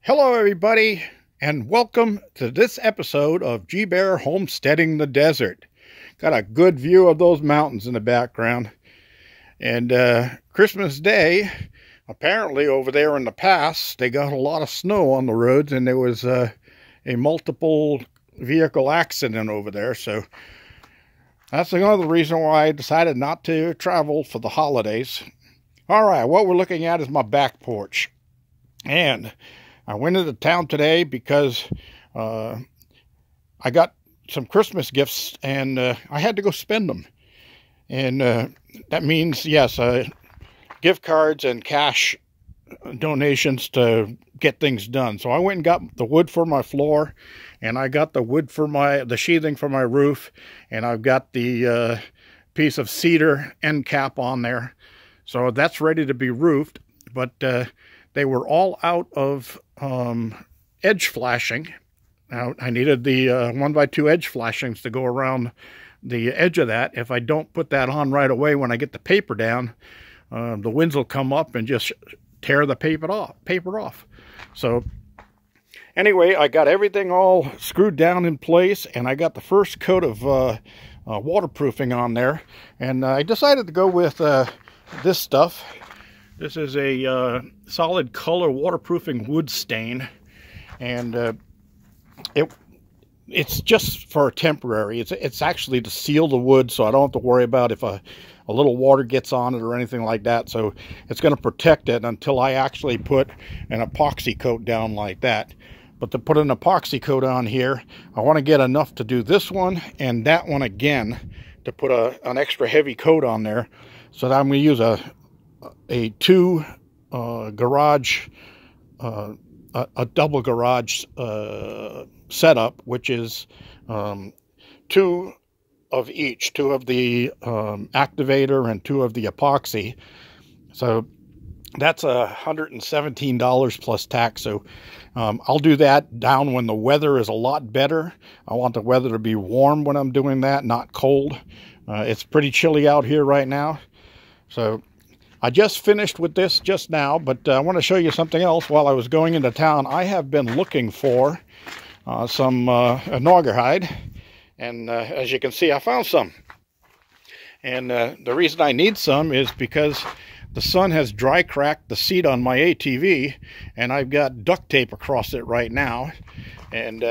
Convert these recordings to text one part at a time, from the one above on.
Hello everybody, and welcome to this episode of G-Bear Homesteading the Desert. Got a good view of those mountains in the background. And Christmas Day, apparently over there in the pass, they got a lot of snow on the roads, and there was a multiple vehicle accident over there. So that's another reason why I decided not to travel for the holidays. All right, what we're looking at is my back porch. And I went into town today because I got some Christmas gifts and I had to go spend them. And that means, yes, gift cards and cash donations to get things done. So I went and got the wood for my floor, and I got the wood for the sheathing for my roof, and I've got the piece of cedar end cap on there. So that's ready to be roofed, but they were all out of edge flashing. Now, I needed the 1x2 edge flashings to go around the edge of that. If I don't put that on right away when I get the paper down, the winds will come up and just tear the paper off. So anyway, I got everything all screwed down in place, and I got the first coat of waterproofing on there. And I decided to go with this stuff. This is a solid color waterproofing wood stain, and it's just for temporary. It's actually to seal the wood, so I don't have to worry about if a little water gets on it or anything like that. So it's going to protect it until I actually put an epoxy coat down like that. But to put an epoxy coat on here, I want to get enough to do this one and that one again to put an extra heavy coat on there. So that I'm going to use a double garage setup, which is two of each, two of the activator and two of the epoxy. So that's $117 plus tax. So I'll do that down when the weather is a lot better. I want the weather to be warm when I'm doing that, not cold. It's pretty chilly out here right now. So I just finished with this just now, but I want to show you something else. While I was going into town, I have been looking for some naugahyde, and as you can see, I found some. And the reason I need some is because the sun has dry cracked the seat on my ATV, and I've got duct tape across it right now. And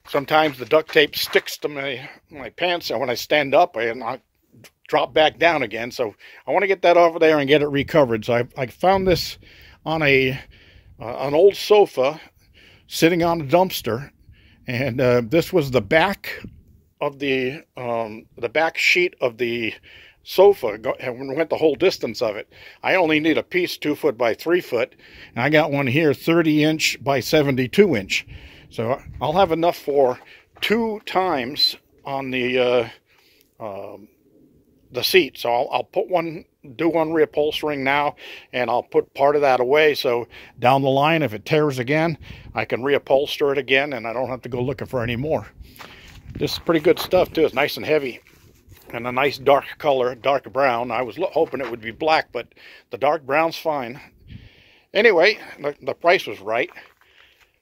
sometimes the duct tape sticks to my pants, and when I stand up, I drop back down again. So I want to get that over there and get it recovered. So I found this on an old sofa sitting on a dumpster, and this was the back of the back sheet of the sofa, and went the whole distance of it. I only need a piece 2 foot by 3 foot, and I got one here 30 inch by 72 inch. So I'll have enough for 2 times on the seat. So I'll do one reupholstering now, and I'll put part of that away, so down the line, if it tears again, I can reupholster it again, and I don't have to go looking for any more. This is pretty good stuff too. It's nice and heavy, and a nice dark color, dark brown. I was hoping it would be black, but the dark brown's fine. Anyway, the price was right.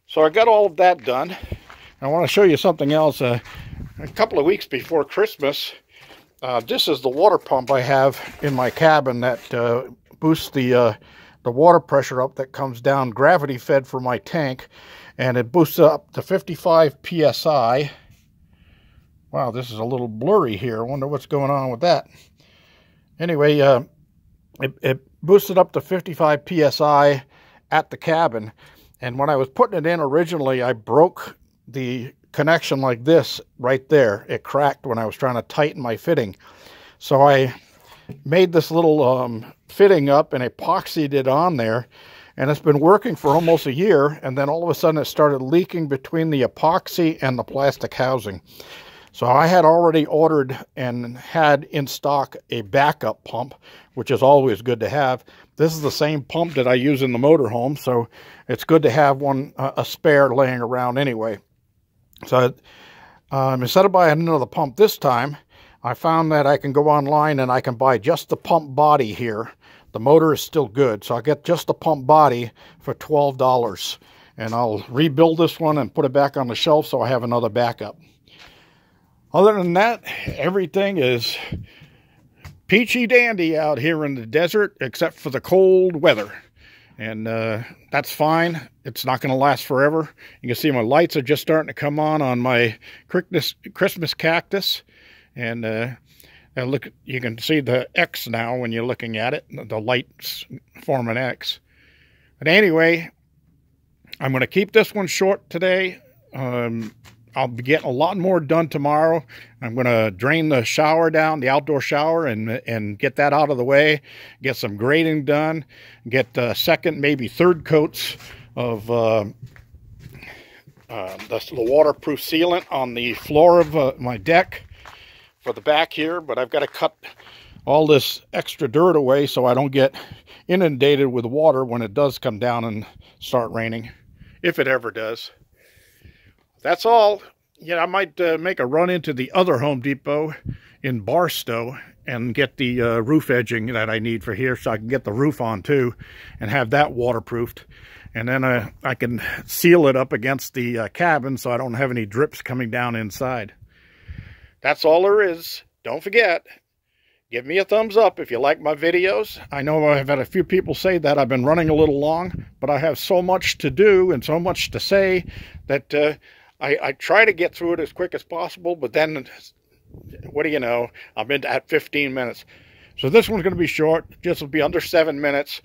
So I got all of that done. I want to show you something else. A couple of weeks before Christmas, this is the water pump I have in my cabin that boosts the water pressure up, that comes down gravity fed for my tank, and it boosts up to 55 psi. Wow, this is a little blurry here. I wonder what's going on with that. Anyway, it boosted up to 55 psi at the cabin, and when I was putting it in originally, I broke the connection like this right there. It cracked when I was trying to tighten my fitting. So I made this little fitting up and epoxied it on there, and it's been working for almost a year, and then all of a sudden it started leaking between the epoxy and the plastic housing. So I had already ordered and had in stock a backup pump, which is always good to have. This is the same pump that I use in the motorhome, so it's good to have one, a spare laying around anyway. So instead of buying another pump this time, I found that I can go online and I can buy just the pump body here. The motor is still good, so I get just the pump body for $12. and I'll rebuild this one and put it back on the shelf so I have another backup. Other than that, everything is peachy dandy out here in the desert, except for the cold weather. And that's fine. It's not going to last forever. You can see my lights are just starting to come on my Christmas cactus. And look, you can see the X now when you're looking at it. The lights form an X. But anyway, I'm going to keep this one short today. I'll be getting a lot more done tomorrow. I'm going to drain the shower down, the outdoor shower, and get that out of the way. Get some grading done. Get second, maybe third coats of the waterproof sealant on the floor of my deck for the back here. But I've got to cut all this extra dirt away so I don't get inundated with water when it does come down and start raining, if it ever does. That's all. Yeah, I might make a run into the other Home Depot in Barstow and get the roof edging that I need for here so I can get the roof on too and have that waterproofed. And then I can seal it up against the cabin so I don't have any drips coming down inside. That's all there is. Don't forget, give me a thumbs up if you like my videos. I know I've had a few people say that I've been running a little long, but I have so much to do and so much to say that I try to get through it as quick as possible, but then, what do you know, I'm at 15 minutes. So this one's going to be short, just will be under 7 minutes.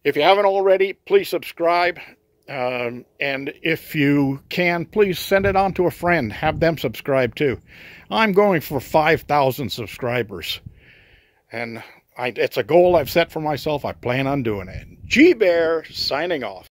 If you haven't already, please subscribe. And if you can, please send it on to a friend. Have them subscribe too. I'm going for 5,000 subscribers. And it's a goal I've set for myself. I plan on doing it. G-Bear signing off.